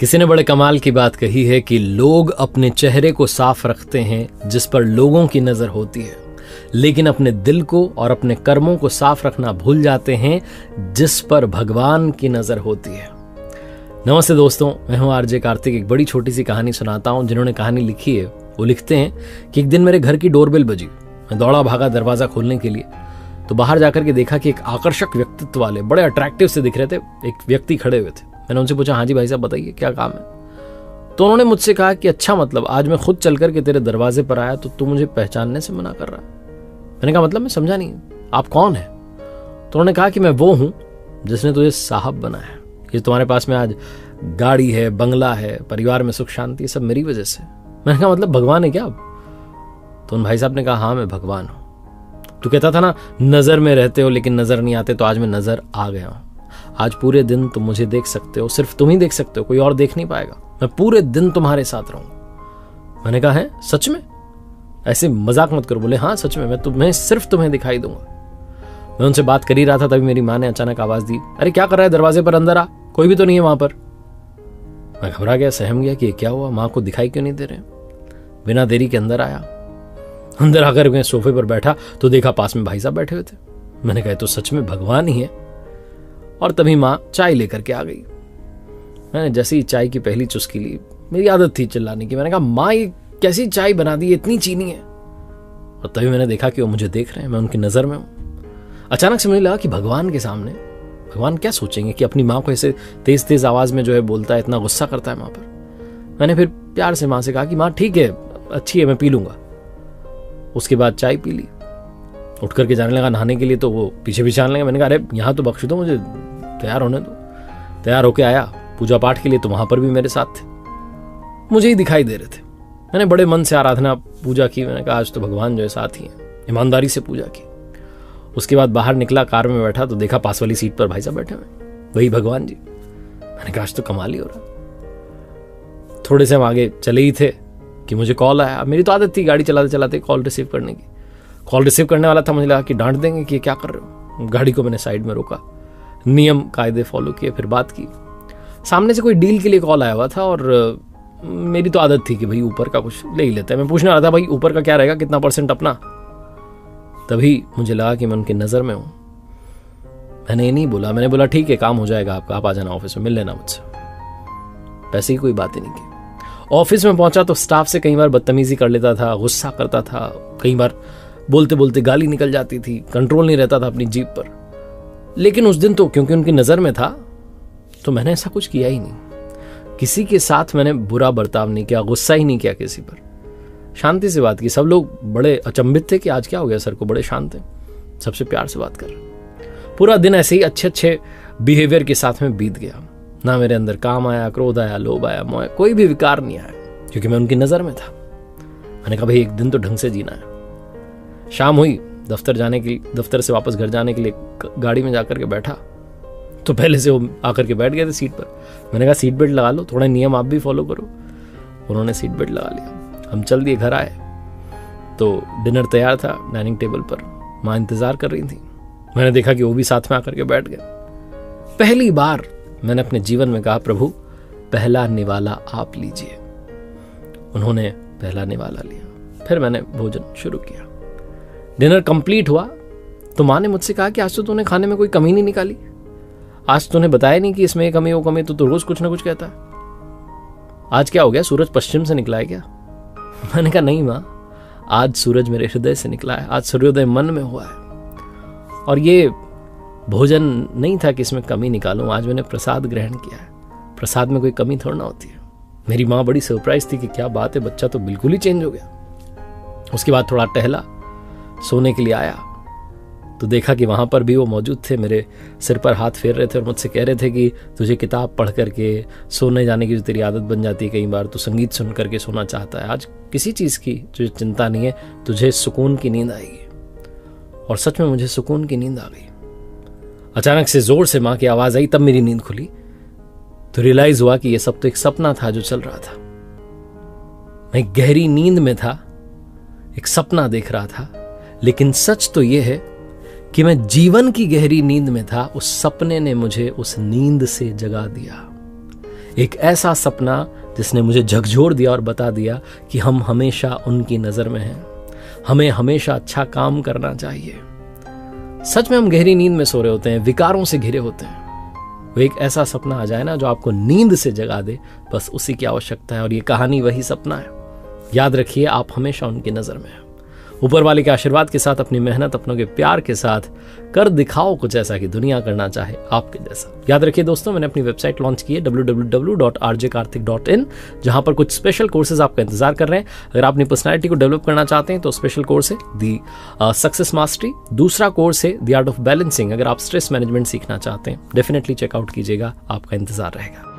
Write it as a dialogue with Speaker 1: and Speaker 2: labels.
Speaker 1: किसी ने बड़े कमाल की बात कही है कि लोग अपने चेहरे को साफ रखते हैं जिस पर लोगों की नजर होती है, लेकिन अपने दिल को और अपने कर्मों को साफ रखना भूल जाते हैं जिस पर भगवान की नजर होती है। नमस्ते दोस्तों, मैं हूं आरजे कार्तिक। एक बड़ी छोटी सी कहानी सुनाता हूं। जिन्होंने कहानी लिखी है वो लिखते हैं कि एक दिन मेरे घर की डोरबेल बजी। मैं दौड़ा भागा दरवाजा खोलने के लिए, तो बाहर जाकर के देखा कि एक आकर्षक व्यक्तित्व वाले बड़े अट्रैक्टिव से दिख रहे थे एक व्यक्ति खड़े हुए थे। मैंने उनसे पूछा, हाँ जी भाई साहब बताइए क्या काम है। तो उन्होंने मुझसे कहा कि अच्छा, मतलब आज मैं खुद चल करके तेरे दरवाजे पर आया तो तू मुझे पहचानने से मना कर रहा है। मैंने कहा मतलब मैं समझा नहीं, आप कौन है? तो उन्होंने कहा कि मैं वो हूं जिसने तुझे साहब बनाया। ये तुम्हारे पास में आज गाड़ी है, बंगला है, परिवार में सुख शांति, सब मेरी वजह से। मैंने कहा मतलब भगवान है क्या आप? तो उन भाई साहब ने कहा, हाँ मैं भगवान हूं। तू कहता था ना नजर में रहते हो लेकिन नजर नहीं आते, तो आज मैं नजर आ गया हूं। आज पूरे दिन तुम मुझे देख सकते हो, सिर्फ तुम ही देख सकते हो, कोई और देख नहीं पाएगा। मैं पूरे दिन तुम्हारे साथ रहूंगा। मैंने कहा है सच में? ऐसे मजाक मत करो। बोले हाँ सच में, मैं सिर्फ तुम्हें दिखाई दूंगा। मैं उनसे बात कर ही रहा था, तभी मेरी माँ ने अचानक आवाज दी, अरे क्या कर रहा है, दरवाजे पर अंदर आ, कोई भी तो नहीं है वहां पर। मैं घबरा गया, सहम गया कि क्या हुआ, माँ को दिखाई क्यों नहीं दे रहे। बिना देरी के अंदर आया। अंदर आकर मैं सोफे पर बैठा तो देखा पास में भाई साहब बैठे हुए थे। मैंने कहा तो सच में भगवान ही है। और तभी माँ चाय लेकर के आ गई। मैंने जैसे ही चाय की पहली चुस्की ली, मेरी आदत थी चिल्लाने की, मैंने कहा माँ ये कैसी चाय बना दी, इतनी चीनी है। और तभी मैंने देखा कि वो मुझे देख रहे हैं, मैं उनकी नजर में हूं। अचानक से मुझे लगा कि भगवान के सामने भगवान क्या सोचेंगे कि अपनी माँ को ऐसे तेज तेज आवाज में जो है बोलता है, इतना गुस्सा करता है माँ पर। मैंने फिर प्यार से माँ से कहा कि माँ ठीक है, अच्छी है, मैं पी लूंगा। उसके बाद चाय पी ली, उठ करके जाने लगा नहाने के लिए, तो वो पीछे पीछे आने लगा। मैंने कहा अरे यहाँ तो बख्श दो, मुझे तैयार होने दो। तैयार होके आया पूजा पाठ के लिए, तो वहां पर भी मेरे साथ थे, मुझे ही दिखाई दे रहे थे। मैंने बड़े मन से आराधना पूजा की। मैंने कहा आज तो भगवान जो है साथ ही हैं, ईमानदारी से पूजा की। उसके बाद बाहर निकला, कार में बैठा तो देखा पास वाली सीट पर भाई साहब बैठे हुए, वही भगवान जी। मैंने कहा आज तो कमाल ही हो रहा। थोड़े से हम आगे चले ही थे कि मुझे कॉल आया। मेरी तो आदत थी गाड़ी चलाते चलाते कॉल रिसीव करने की। कॉल रिसीव करने वाला था, मुझे लगा कि डांट देंगे कि क्या कर रहे हो। गाड़ी को मैंने साइड में रोका, नियम कायदे फॉलो किए, फिर बात की। सामने से कोई डील के लिए कॉल आया हुआ था और मेरी तो आदत थी कि भाई ऊपर का कुछ ले ही लेते हैं। मैं पूछने वाला था भाई ऊपर का क्या रहेगा, कितना % अपना। तभी मुझे लगा कि मैं उनकी नजर में हूं। मैंने ये नहीं बोला, मैंने बोला ठीक है काम हो जाएगा आपका, आप आ जाना ऑफिस में, मिल लेना मुझसे। पैसे की कोई बात ही नहीं की। ऑफिस में पहुंचा तो स्टाफ से कई बार बदतमीजी कर लेता था, गुस्सा करता था, कई बार बोलते बोलते गाली निकल जाती थी, कंट्रोल नहीं रहता था अपनी जीभ पर। लेकिन उस दिन तो क्योंकि उनकी नजर में था तो मैंने ऐसा कुछ किया ही नहीं। किसी के साथ मैंने बुरा बर्ताव नहीं किया, गुस्सा ही नहीं किया किसी पर, शांति से बात की। सब लोग बड़े अचंभित थे कि आज क्या हो गया सर को, बड़े शांत थे, सबसे प्यार से बात कर रहे। पूरा दिन ऐसे ही अच्छे अच्छे बिहेवियर के साथ में बीत गया। ना मेरे अंदर काम आया, क्रोध आया, लोभ आया, मोह, कोई भी विकार नहीं आया, क्योंकि मैं उनकी नजर में था। मैंने कहा भाई एक दिन तो ढंग से जीना है। शाम हुई, दफ्तर से वापस घर जाने के लिए गाड़ी में जाकर के बैठा तो पहले से वो आकर के बैठ गए थे सीट पर। मैंने कहा सीट बेल्ट लगा लो, थोड़ा नियम आप भी फॉलो करो। उन्होंने सीट बेल्ट लगा लिया। हम चल दिए, घर आए तो डिनर तैयार था डाइनिंग टेबल पर, माँ इंतजार कर रही थी। मैंने देखा कि वो भी साथ में आकर के बैठ गए। पहली बार मैंने अपने जीवन में कहा प्रभु पहला निवाला आप लीजिए। उन्होंने पहला निवाला लिया, फिर मैंने भोजन शुरू किया। डिनर कंप्लीट हुआ तो माँ ने मुझसे कहा कि आज तो तूने खाने में कोई कमी नहीं निकाली, आज तूने बताया नहीं कि इसमें ये कमी वो कमी, तो रोज कुछ ना कुछ कहता है। आज क्या हो गया, सूरज पश्चिम से निकला है क्या? मैंने कहा नहीं माँ, आज सूरज मेरे हृदय से निकला है, आज सूर्योदय मन में हुआ है। और ये भोजन नहीं था कि इसमें कमी निकालूं, आज मैंने प्रसाद ग्रहण किया है, प्रसाद में कोई कमी थोड़ा ना होती है। मेरी माँ बड़ी सरप्राइज थी कि क्या बात है, बच्चा तो बिल्कुल ही चेंज हो गया। उसके बाद थोड़ा टहला, सोने के लिए आया तो देखा कि वहां पर भी वो मौजूद थे, मेरे सिर पर हाथ फेर रहे थे और मुझसे कह रहे थे कि तुझे किताब पढ़ करके सोने जाने की जो तेरी आदत बन जाती है, कई बार तो संगीत सुन करके सोना चाहता है, आज किसी चीज की तुझे चिंता नहीं है, तुझे सुकून की नींद आएगी। और सच में मुझे सुकून की नींद आ गई। अचानक से जोर से माँ की आवाज आई, तब मेरी नींद खुली तो रियलाइज हुआ कि ये सब तो एक सपना था जो चल रहा था। मैं गहरी नींद में था, एक सपना देख रहा था, लेकिन सच तो यह है कि मैं जीवन की गहरी नींद में था। उस सपने ने मुझे उस नींद से जगा दिया। एक ऐसा सपना जिसने मुझे झकझोर दिया और बता दिया कि हम हमेशा उनकी नजर में हैं, हमें हमेशा अच्छा काम करना चाहिए। सच में हम गहरी नींद में सो रहे होते हैं, विकारों से घिरे होते हैं। वो एक ऐसा सपना आ जाए ना जो आपको नींद से जगा दे, बस उसी की आवश्यकता है। और ये कहानी वही सपना है। याद रखिए, आप हमेशा उनकी नजर में हैं। ऊपर वाले के आशीर्वाद के साथ, अपनी मेहनत, अपनों के प्यार के साथ कर दिखाओ कुछ ऐसा कि दुनिया करना चाहे आपके जैसा। याद रखिए दोस्तों, मैंने अपनी वेबसाइट लॉन्च की है www.rjkarthik.in, जहां पर कुछ स्पेशल कोर्सेज आपका इंतजार कर रहे हैं। अगर आप अपनी पर्सनैलिटी को डेवलप करना चाहते हैं तो स्पेशल कोर्स है दी सक्सेस मास्टरी। दूसरा कोर्स है द आर्ट ऑफ बैलेंसिंग। अगर आप स्ट्रेस मैनेजमेंट सीखना चाहते हैं, डेफिनेटली चेकआउट कीजिएगा, आपका इंतजार रहेगा।